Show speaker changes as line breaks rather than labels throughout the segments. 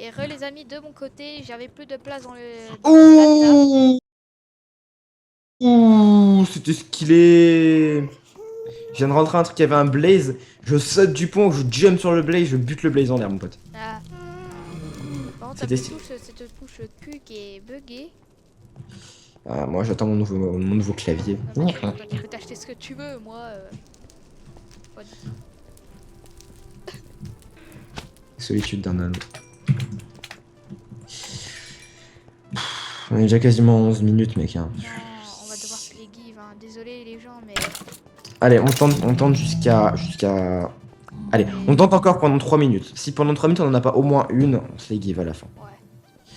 Et les amis, de mon côté, j'avais plus de place dans le data.
Ouh, ouh, c'était skillé. Je viens de rentrer un truc, il y avait un blaze. Je saute du pont, je jump sur le blaze, je bute le blaze en l'air, mon pote.
Ah. Par contre,
C'était stylé.
cette touche Q qui est buggée.
Ah, moi, j'attends mon nouveau clavier.
Ah, bah, tu peux t'acheter ce que tu veux, moi. Pas du tout.
Solitude d'un âne. On est déjà quasiment 11 minutes, mec. Hein.
Non, on va devoir play give. Hein. Désolé les gens, mais.
Allez, on tente jusqu'à. Allez, on tente encore pendant 3 minutes. Si pendant 3 minutes on en a pas au moins une, on se les give à la fin.
Ouais.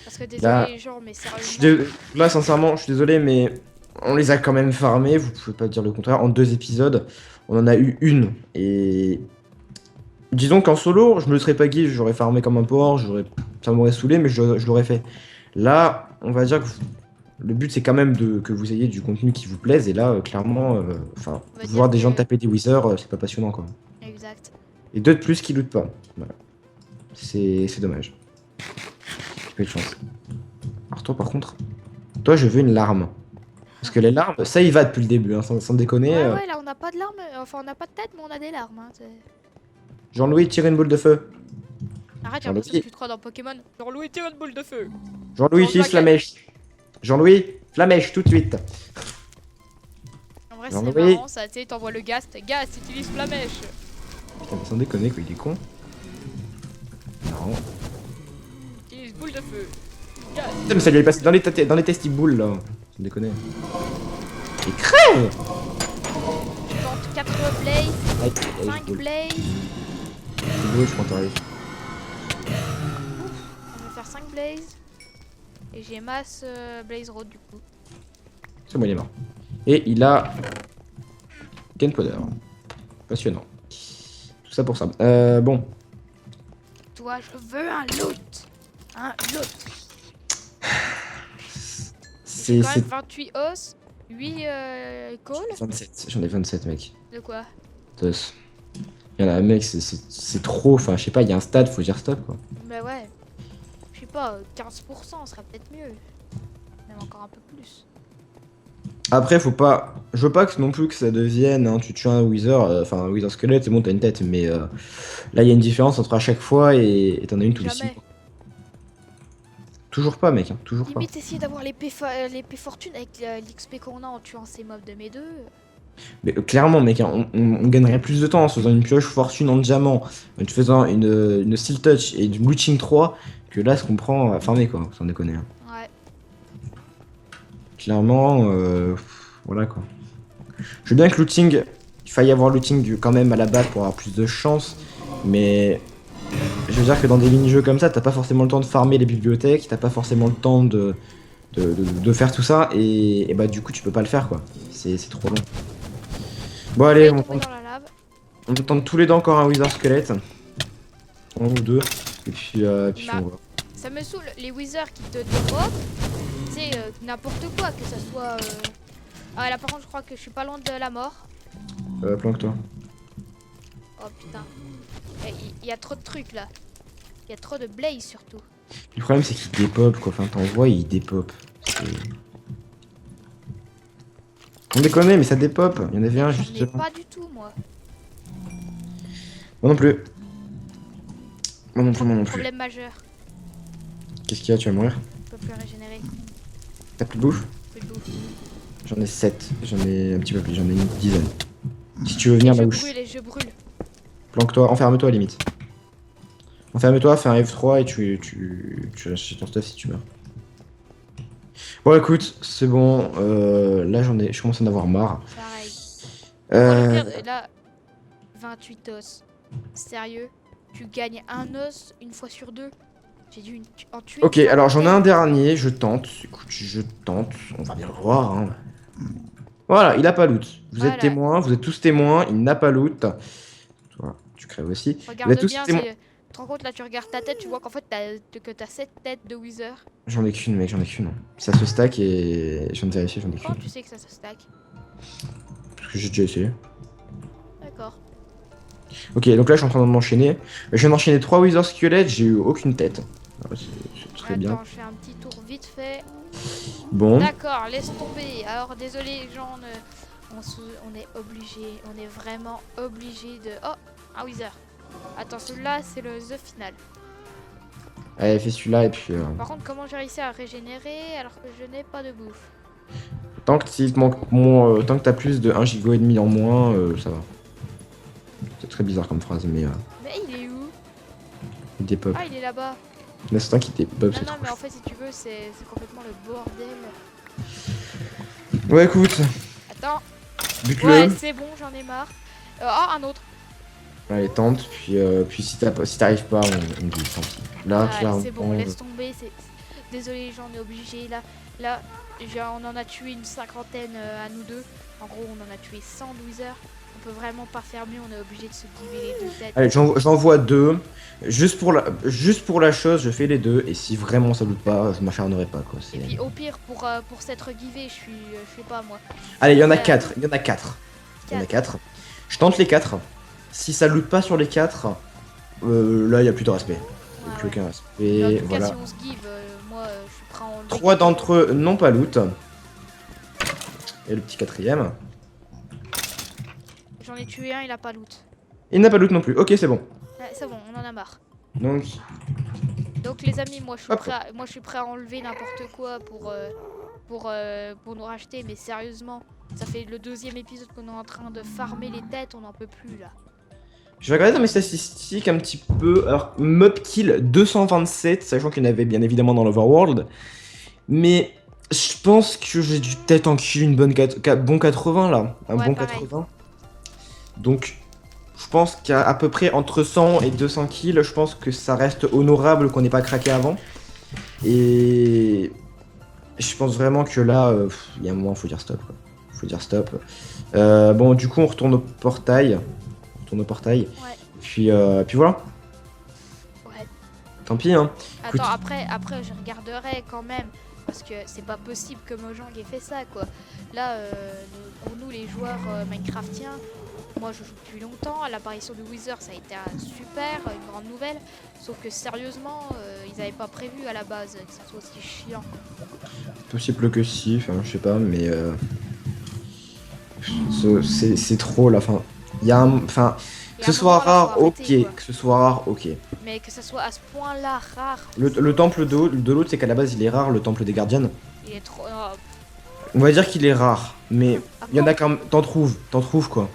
Parce que désolé
Là,
les gens, mais
je suis
sérieusement.
là sincèrement, je suis désolé, mais on les a quand même farmés, vous pouvez pas dire le contraire. En 2 épisodes, on en a eu une. Et disons qu'en solo, je me le serais pas give, j'aurais farmé comme un porc, ça m'aurait saoulé, mais je l'aurais fait. Là, on va dire que le but c'est quand même que vous ayez du contenu qui vous plaise, et là, clairement, enfin,
On va
voir
dire
des gens
que.
taper des withers, c'est pas passionnant quoi.
Exact.
Et deux de plus qui lootent pas. Voilà. C'est dommage. J'ai pas eu de chance. Alors toi par contre, toi je veux une larme. Parce que les larmes, ça y va depuis le début, hein, sans déconner.
Ouais, ouais, là on n'a pas de larmes. Enfin, on n'a pas de tête, mais on a des larmes. Hein.
Jean-Louis, tire une boule de feu.
Arrête, j'ai l'impression que
Jean-Louis,
tu te crois dans Pokémon. Jean-Louis, tire une boule de feu.
Jean-Louis,
Lance la
utilise
gueule.
Flamèche. Jean-Louis, Flamèche tout de suite.
En vrai, c'est
Jean-Louis.
marrant, ça, tu sais, t'envoies le gast. Gast, utilise Flamèche.
Putain, mais sans déconner quoi, il est con. Non.
Utilise boule de feu. Gast.
Putain, mais ça lui est passé dans les testiboules là. Sans déconner. Et crève.
Tu tentes 4 blaze,
Aïe, aïe,
5
boule.
blaze.
C'est beau, je prends t'arrives.
On va faire 5 blaze. Et j'ai masse blaze road du coup.
C'est bon, il est mort. Et il a. Ken Powder. Passionnant. Tout ça pour ça. Bon.
Toi, je veux un loot. Un loot. J'ai
C'est
quand même 28 os, 8 calls.
27. J'en ai 27, mec.
De quoi?
Tos. Il y en a, mec, c'est trop. Enfin, je sais pas, il y a un stade, faut dire stop, quoi.
Bah ouais. Je sais pas, 15% serait peut-être mieux. Même encore un peu plus.
Après, faut pas. Je veux pas que non plus que ça devienne. Hein, tu tues un Wither, enfin, un Wither squelette, c'est bon, t'as une tête. Mais là, il y a une différence entre à chaque fois et t'en as une tous les 6
Jamais.
mois. Toujours pas, mec, hein, toujours pas.
Limite essayer d'avoir l'épée fortune avec l'XP qu'on a en tuant ces mobs de mes deux.
Mais clairement, mec, hein, on gagnerait plus de temps en se faisant une pioche fortune en diamant, en te faisant une Steel Touch et du Bleaching 3 que là, ce qu'on prend à farmer, quoi, sans déconner. Hein.
Ouais.
Clairement, voilà quoi. Je veux bien que looting, il faille avoir looting quand même à la base pour avoir plus de chance, mais je veux dire que dans des mini-jeux comme ça, t'as pas forcément le temps de farmer les bibliothèques, t'as pas forcément le temps de faire tout ça, et bah du coup tu peux pas le faire quoi. C'est trop long. Bon
Je
allez,
vais tomber dans la lave.
on tente tous les deux encore un Wither Squelette. Un ou deux, et puis on voit.
Ça me saoule, les wizards qui te drop, c'est n'importe quoi, que ça soit... Ah là par contre je crois que je suis pas loin de la mort.
Planque-toi.
Oh putain. Il y a trop de trucs là. Il y a trop de blaze surtout.
Le problème c'est qu'il dépop quoi, enfin t'envoies et il dépop. On déconne mais ça dépop, il y en avait un
J'en
juste
ai
là.
pas du tout moi.
Moi non plus. Moi non plus, moi non plus.
Problème majeur.
Qu'est-ce qu'il y a, tu vas mourir?
Je peux plus régénérer.
T'as plus de bouffe?
Plus de bouffe.
J'en ai 7, j'en ai un petit peu plus, j'en ai une dizaine. Si tu veux venir là où je...
Et je brûle.
Planque-toi, enferme-toi à la limite. Enferme-toi, fais un F3 et tu restes chez ton stuff si tu meurs. Bon écoute, c'est bon, là je commence à en avoir marre.
Pareil.
Euh,
Là, 28 os. Sérieux? Tu gagnes un os une fois sur deux? J'ai dû en tuer.
ok, alors j'en ai un dernier, je tente. Écoute, je tente, on va bien voir. Hein. Voilà, il a pas loot. Vous êtes
Voilà.
témoins, vous êtes tous témoins, il n'a pas loot. Toi, tu crèves aussi. Vous
Regarde
êtes tous
bien,
témoins.
tu te rends compte là, tu regardes ta tête, tu vois qu'en fait t'as 7 têtes de wither.
J'en ai qu'une, mec, j'en ai qu'une. Hein. Ça se stack et je viens de vérifier, j'en ai
Comment
qu'une.
tu sais que ça se stack?
Parce que j'ai déjà essayé.
D'accord.
Ok, donc là je suis en train de m'enchaîner. Je viens d'enchaîner 3 Wither Squelettes, j'ai eu aucune tête. C'est très bien.
Attends, je fais un petit tour vite fait.
Bon.
D'accord, laisse tomber. Alors désolé les gens, on est obligé, on est vraiment obligé de... Oh, un Wither. Attends, celui-là c'est le The final.
Allez, fais celui-là et puis...
Par contre, comment j'ai réussi à régénérer alors que je n'ai pas de bouffe?
Tant que s'il te manque tant que t'as plus de 1 giga et demi en moins, ça va. C'est très bizarre comme phrase, mais
Mais il est où?
il dépop.
Ah, il est là-bas.
L'instant qui dépop, c'est
Non,
trop
mais en fait, si tu veux, c'est complètement le bordel.
chaud. Ouais, écoute,
Attends.
bute-le.
Ouais, c'est bon, j'en ai marre. Ah, un autre.
Allez, tente, puis si t'arrives pas, on dit, tant pis. Là,
Ah,
clairement,
c'est bon, laisse tomber. Désolé, les gens, on est obligé. Là, on en a tué une cinquantaine à nous deux. En gros, on en a tué 100 losers. On peut vraiment pas faire mieux. On est obligé de se giver les deux têtes.
Allez, j'envoie deux. Juste pour la chose, je fais les deux. Et si vraiment ça loot pas, je m'acharnerai pas, quoi.
Et puis, au pire, pour s'être givé, je sais pas moi.
Allez, il y en a 4. Il y en a 4. Il y en a 4. Je tente les 4. Si ça loot pas sur les 4, là, il n'y a plus de respect. Il n'y a plus aucun respect.
En tout
Voilà.
cas, si on se give, moi, je suis prêt à enlever.
3 d'entre eux n'ont pas loot. Et le petit quatrième.
J'en ai tué un, il a pas loot.
Il n'a pas loot non plus. Ok, c'est bon.
Ouais, c'est bon, on en a marre.
Donc,
Les amis, moi je
Hop.
suis prêt à enlever n'importe quoi pour nous racheter, mais sérieusement, ça fait le deuxième épisode qu'on est en train de farmer les têtes, on n'en peut plus là.
je vais regarder dans mes statistiques un petit peu. Alors, mob kill 227, sachant qu'il y en avait bien évidemment dans l'Overworld. Mais je pense que j'ai dû peut-être en kill une bonne bon 80 là. Un
Ouais,
bon
pareil.
80. Donc, je pense qu'à peu près entre 100 et 200 kills, je pense que ça reste honorable qu'on n'ait pas craqué avant. Et je pense vraiment que là, il y a un moment, faut dire stop, quoi. Faut dire stop. Bon, du coup, on retourne au portail.
Ouais,
Puis voilà.
ouais.
Tant pis, hein. Écoute.
Attends, après je regarderai quand même, parce que c'est pas possible que Mojang ait fait ça quoi. Là, pour nous les joueurs Minecraftiens, moi je joue depuis longtemps, l'apparition du Wither ça a été super, une grande nouvelle, sauf que sérieusement, ils avaient pas prévu à la base que ça soit aussi chiant.
Possible que si, enfin, je sais pas, mais c'est trop là. Enfin, il y a un. Enfin,
Et
que
à
ce
un
soit
moment, là,
rare,
faut
ok.
arrêter, quoi.
Que ce soit rare, ok.
Mais que ça soit à ce point-là rare,
Le temple de l'autre, c'est qu'à la base, il est rare, le temple des gardiennes.
il est trop...
On va dire qu'il est rare, mais
Ah
il y en
bon
a quand même. T'en trouves quoi.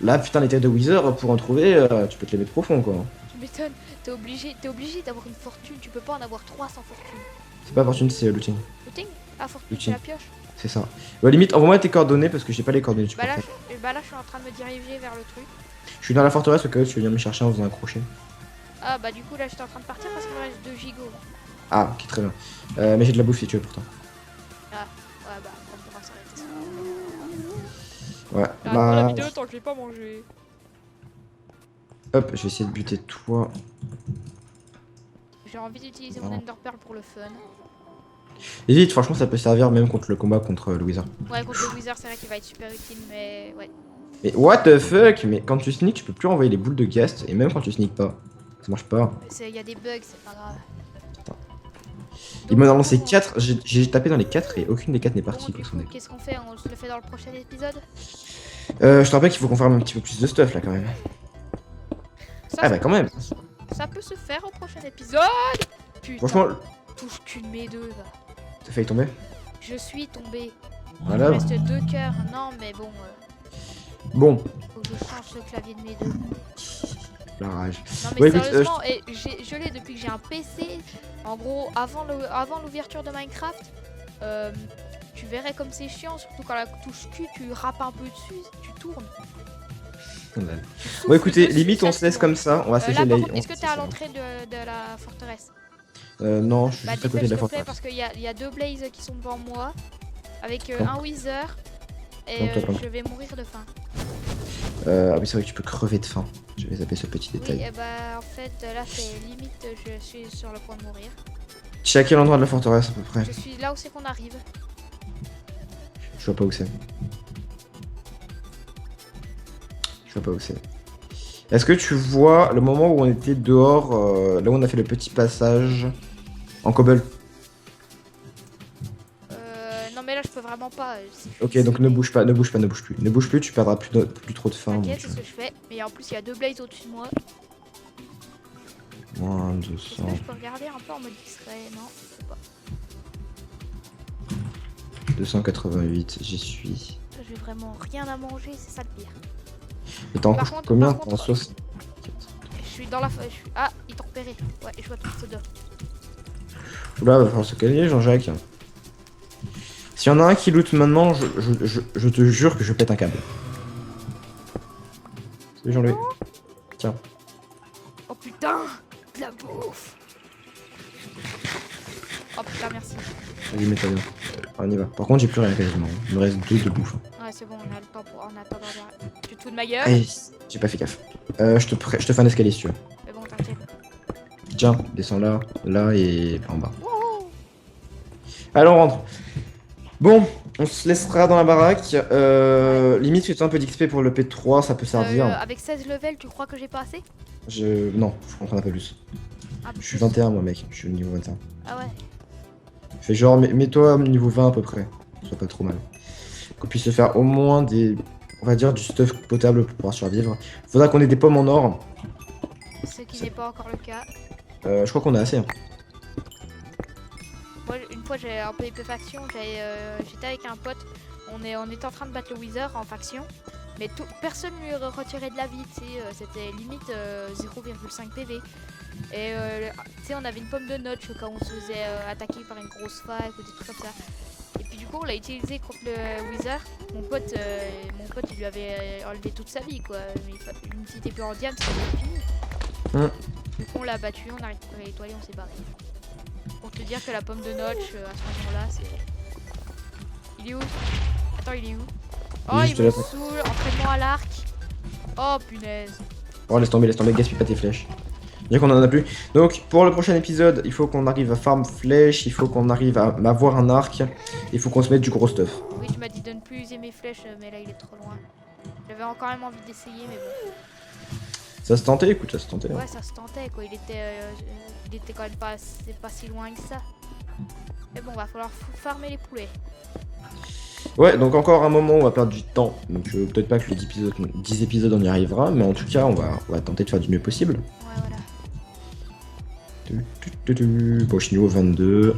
Là, putain, les têtes de Wither, pour en trouver, tu peux te les mettre profond quoi.
Tu m'étonnes, t'es obligé d'avoir une fortune, tu peux pas en avoir 3 sans fortune.
C'est pas fortune, c'est looting.
Looting? Ah, fortune, c'est
Looting.
la pioche.
C'est ça. Bah, limite, envoie-moi tes coordonnées parce que j'ai pas les coordonnées du
Bah là,
portail.
je suis en train de me diriger vers le truc.
Je suis dans la forteresse au cas où tu viens me chercher en faisant un crochet.
Ah bah du coup là j'étais en train de partir parce qu'il me reste 2 gigots.
Ah, ok, très bien. Mais j'ai de la bouffe si tu veux pourtant.
Ouais bah on pourra s'arrêter ça.
Ouais,
Ah, pour la
bah.
vidéo tant que je l'ai pas mangé.
Hop, je vais essayer de buter toi.
J'ai envie d'utiliser mon Ender Pearl pour le fun.
Et vite, franchement, ça peut servir même contre le combat contre le Wither.
Ouais contre le Wither c'est vrai qu'il va être super utile mais ouais.
Mais what the fuck? Mais quand tu sneak, tu peux plus envoyer les boules de ghast, et même quand tu sneak pas. Ça marche pas.
Il y a des bugs c'est pas grave.
Il m'en a
Donc,
lancé
du coup,
4, j'ai tapé dans les 4 et aucune des 4 n'est partie.
du
Quoi,
coup, qu'est-ce qu'on fait? On se le fait dans le prochain épisode?
je te rappelle qu'il faut qu'on farme un petit peu plus de stuff là quand même.
Ça,
Ah bah quand même.
Ça peut se faire au prochain épisode. Putain,
Franchement,
touche qu'une mes deux va.
t'as failli tomber.
Je suis tombé.
Voilà.
Il me reste 2 cœurs. Non mais bon,
Bon,
faut que je change le clavier de mes deux.
la rage.
Non mais
Ouais, écoute,
sérieusement, et je l'ai depuis que j'ai un PC. En gros, avant l'ouverture de Minecraft, tu verrais comme c'est chiant, surtout quand la touche Q, tu rappes un peu dessus, tu tournes.
Scandale.
Tu
Bon
souffles
écoutez,
dessus,
limite on
ça
se laisse
tourne.
comme ça, on va se
Là,
laisser
par
les...
contre, est-ce que t'es à l'entrée de la forteresse?
Non, je suis
Bah
juste à côté de la
dépêche-toi
forteresse.
parce qu'il y a 2 blazes qui sont devant moi, avec
Oh.
un Wither, et
Plante-toi.
je vais mourir de faim.
Ah oui, c'est vrai que tu peux crever de faim. Je vais zapper ce petit
Oui,
détail.
et bah en fait, là c'est limite, je suis sur le point de mourir.
Tu sais à quel endroit de la forteresse à peu près?
Je suis là où c'est qu'on arrive.
Je vois pas où c'est. Je vois pas où c'est. Est-ce que tu vois le moment où on était dehors, là où on a fait le petit passage? En cobble.
Non mais là je peux vraiment pas. Si je fais
Ok, donc
ici,
ne
mais-
bouge pas, ne bouge pas, ne bouge plus. Ne bouge plus, tu perdras plus trop de faim.
T'inquiète,
donc,
c'est ce que je fais. Mais en plus il y a 2 blazes au-dessus de moi.
Moins
Est-ce
200.
que je peux regarder un peu en mode discret? Non, je sais pas.
288, j'y suis.
J'ai vraiment rien à manger, c'est ça le pire.
Et t'en
Par
couches
contre-
combien?
par
En
contre-
60.
Je suis dans la... Je suis... Ah, ils t'ont repéré. Ouais, je vois ton pseudo.
Oula, va falloir se calmer, Jean-Jacques. S'il y en a un qui loot maintenant, je te jure que je pète un câble. Salut Jean-Louis. Tiens.
Oh putain, de la bouffe. Oh putain, merci.
Vas-y, mets-toi bien. On y va. Par contre, j'ai plus rien quasiment. Il me reste 2 de bouffe.
Ouais, c'est bon, on a le temps pour... On attend d'en Tu te fous de ma gueule?
Allez, j'ai pas fait gaffe. Je te fais un escalier si tu veux.
Mais bon, t'inquiète.
Tiens, descends là, là et en bas.
Wouhou.
Allez, on rentre. Bon, on se laissera dans la baraque. Limite, fais-toi un peu d'XP pour le P3, ça peut servir.
Avec 16 levels, tu crois que j'ai pas assez?
Non, je comprends pas plus.
Ah,
Je suis
plus.
21 moi mec, je suis au niveau 21.
Ah ouais.
Fais genre, mets-toi niveau 20 à peu près. Ce soit pas trop mal. Qu'on puisse se faire au moins des... On va dire du stuff potable pour pouvoir survivre. Faudra qu'on ait des pommes en or.
Ce qui n'est pas encore le cas.
Je crois qu'on a assez. Hein.
Moi, une fois, j'ai un peu épée faction. J'étais avec un pote. On était en train de battre le Wither en faction. Mais personne lui retirait de la vie. C'était limite 0,5 PV. Et tu sais, on avait une pomme de notch quand on se faisait attaquer par une grosse faille ou des trucs comme ça. Et puis du coup, on l'a utilisé contre le Wither. Mon pote, il lui avait enlevé toute sa vie, quoi. Mais une petite épée en diamant, c'était fini. Du coup, on l'a battu, on a récupéré l'étoile et on s'est barré. Pour te dire que la pomme de notch, à ce moment-là, c'est... Il est où? Attends, il est où? Oh,
Il est
il
juste
me
là.
saoule, entraînement à l'arc. Oh, punaise.
Oh, laisse tomber, gaspille pas tes flèches. Bien qu'on en a plus. Donc, pour le prochain épisode, il faut qu'on arrive à farm flèches, il faut qu'on arrive à avoir un arc, il faut qu'on se mette du gros stuff.
Oui, tu m'as dit de ne plus user mes flèches, mais là, il est trop loin. J'avais quand même envie d'essayer, mais bon.
Ça se tentait, écoute, ça se tentait. hein.
Ouais, ça se tentait, quoi. Il était quand même pas si loin que ça. Mais bon, va falloir farmer les poulets.
Ouais, donc encore un moment où on va perdre du temps. Donc peut-être pas que les 10 épisodes on y arrivera, mais en tout cas on va tenter de faire du mieux possible.
Ouais, voilà.
Bon, je suis niveau 22.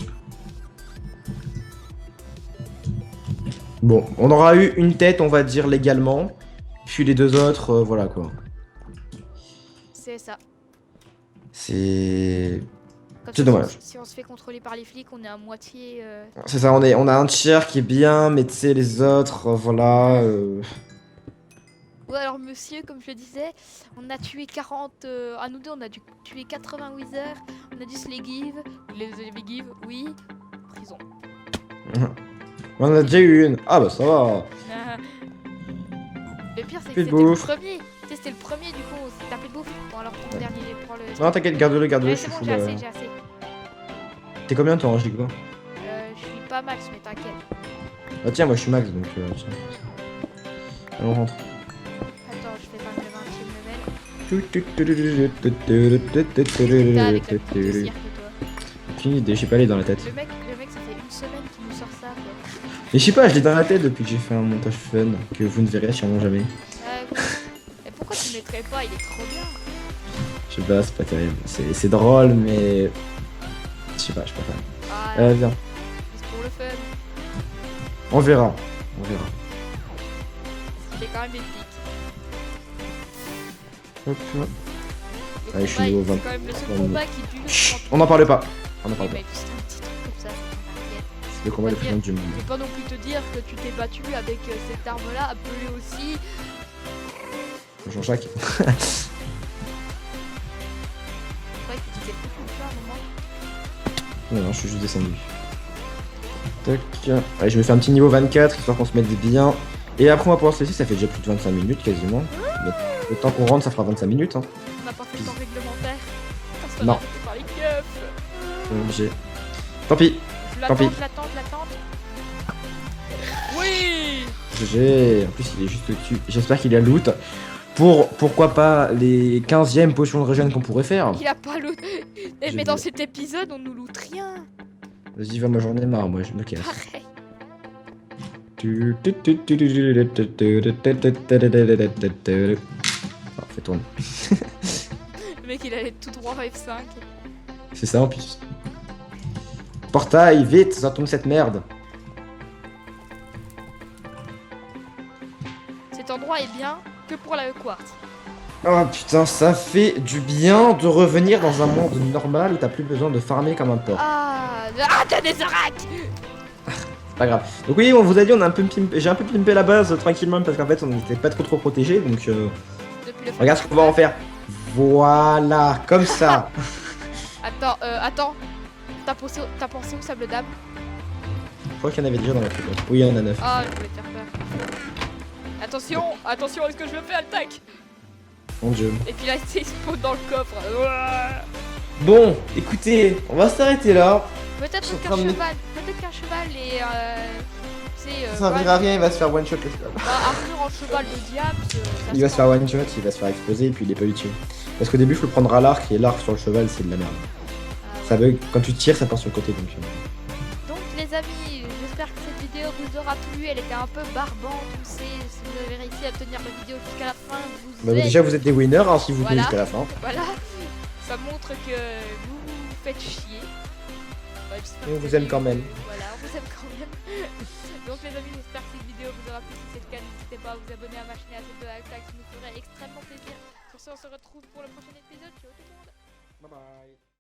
Bon, on aura eu une tête, on va dire, légalement. Puis les 2 autres, voilà quoi.
C'est ça.
C'est...
Comme
C'est
ça,
dommage.
Si on se fait contrôler par les flics, on est à moitié...
C'est ça, on a un tiers qui est bien, mais tu sais, les autres, voilà...
Ouais, alors monsieur, comme je le disais, on a tué 40... à nous deux, on a dû tuer 80 Wither. On a dû se les give. Les give, oui. Prison.
On en a déjà eu une. Ah bah ça va.
Le pire, c'est que
Plus de
c'était le
bouffe.
premier. Tu sais, c'était le premier, du coup, on s'est tapé de bouffe. Bon, alors ton dernier, prends le...
Non, t'inquiète, garde-le,
Ouais,
je
c'est
suis
bon,
full.
j'ai assez, j'ai assez.
T'es combien toi, Angelique quoi?
Je suis pas max, mais t'inquiète.
Bah tiens, moi je suis max, donc tiens. Allons, on rentre.
Attends, je fais pas le 20ème level. T'as avec la petite de cirque, toi.
Aucune idée, je sais pas, elle est dans la tête.
Le mec, ça fait une semaine qu'il nous sort ça, quoi.
Et je sais pas, je l'ai dans la tête depuis que j'ai fait un montage fun, que vous ne verrez sûrement jamais.
Et pourquoi tu le mettrais pas? Il est trop bien.
Je sais pas, c'est pas terrible. C'est drôle, mais... Je sais pas, je sais pas faire.
Ah,
Viens,
c'est pour le fun.
on verra. On verra.
Il est quand même épique.
Hop.
Le
Allez, je suis
combat,
niveau
c'est
20.
quand même le seul
20.
combat qui dure.
Chut, on n'en parle pas. On n'en parle pas.
Mais juste un petit truc comme ça, t'inquiète.
C'est le combat le plus long du monde.
Je vais pas non plus te dire que tu t'es battu avec cette arme-là, appelée aussi.
Jean-Jacques.
Ouais, que tu t'es beaucoup de à un moment.
Non, je suis juste descendu. Tac. Allez, je vais faire un petit niveau 24, histoire qu'on se mette bien. Et après, on va pouvoir se laisser, ça fait déjà plus de 25 minutes quasiment. Le temps qu'on rentre, ça fera 25 minutes. Hein.
On n'a pas fait le temps réglementaire. On se
Non.
fait arrêter par les keufs.
J'ai... Tant pis.
Je
Tant pis.
l'attends. Oui.
GG. En plus, il est juste au-dessus. J'espère qu'il a loot. Pourquoi pas les 15e potions de régène qu'on pourrait faire.
Il a pas loot. Eh,
J'ai
mais dans
vu.
cet épisode, on nous loot rien.
Vas-y, va, moi j'en ai marre, moi je me casse.
Pareil.
Ah, fais tourner.
Le mec, il allait tout droit en F5.
C'est ça en plus. Portail, vite, ça tombe cette merde.
Cet endroit est bien que pour la quartz.
Oh putain, ça fait du bien de revenir dans un monde normal où t'as plus besoin de farmer comme un porc.
Ah, t'as des oracs.
C'est pas grave. Donc oui, on vous a dit, on a un peu j'ai un peu pimpé la base tranquillement parce qu'en fait on n'était pas trop protégés. Donc
Depuis le
regarde ce qu'on va en faire. Voilà, comme ça.
Attends. T'as pensé au sable d'âme?
Je crois qu'il y en avait déjà dans la truc. Oui, il y en a 9.
Ah, je voulais te faire peur. Attention, est-ce que je le fais à l'attaque?
Mon dieu.
Et puis là, il spawn dans le coffre. Ouah.
Bon, écoutez, on va s'arrêter là.
Peut-être
Sur
qu'un
30 minutes.
cheval est.
Ça servira à rien, il va se faire one shot le cheval.
Armure en cheval de diable.
Il va se faire one shot, il va se faire exploser et puis il est pas utile. Parce qu'au début, il faut le prendre à l'arc et l'arc sur le cheval, c'est de la merde. Ça bug, quand tu tires, ça part sur le côté donc.
Donc les amis, j'espère que cette vidéo vous aura plu. Elle était un peu barbante, on sait. Si vous avez réussi à tenir la vidéo jusqu'à la fin, vous êtes...
Déjà, vous êtes des winners hein, si vous tenez
Voilà.
jusqu'à la fin.
Voilà, ça montre que vous vous faites chier. Ouais, j'espère
Et on
que
vous
cette
aime quand
vidéo-
même.
Voilà, on vous aime quand même. Donc les amis, j'espère que cette vidéo vous aura plu. Si c'est le cas, n'hésitez pas à vous abonner à ma chaîne et à cette de hashtag, ça nous ferait extrêmement plaisir. Sur ce, on se retrouve pour le prochain épisode. Ciao tout le monde.
Bye bye.